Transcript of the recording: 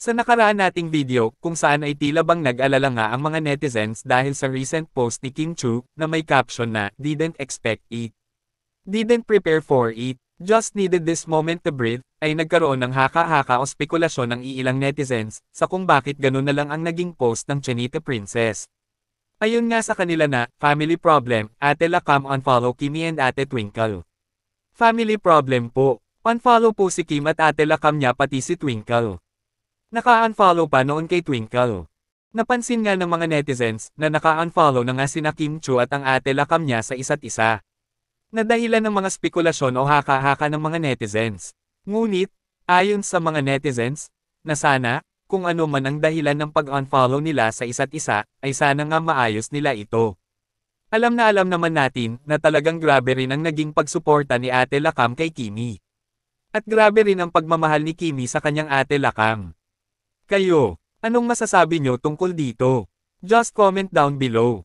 Sa nakaraan nating video, kung saan ay tila bang nag-alala nga ang mga netizens dahil sa recent post ni Kim Chu na may caption na, "Didn't expect it. Didn't prepare for it. Just needed this moment to breathe," ay nagkaroon ng haka-haka o spekulasyon ng iilang netizens sa kung bakit ganun na lang ang naging post ng Chinita Princess. Ayon nga sa kanila na, family problem, Ate Lakam unfollow Kimi and Ate Twinkle. Family problem po. Unfollow po si Kim at Ate Lakam niya pati si Twinkle. Naka-unfollow pa noon kay Twinkle. Napansin nga ng mga netizens na naka-unfollow na nga sina Kim Chu at ang Ate Lakam niya sa isa't isa. Na dahilan ng mga spekulasyon o haka-haka ng mga netizens. Ngunit, ayon sa mga netizens, na sana, kung ano man ang dahilan ng pag-unfollow nila sa isa't isa, ay sana nga maayos nila ito. Alam naman natin na talagang grabe rin ang naging pagsuporta ni Ate Lakam kay Kimi. At grabe rin ang pagmamahal ni Kimi sa kanyang Ate Lakam. Kayo, anong masasabi nyo tungkol dito? Just comment down below.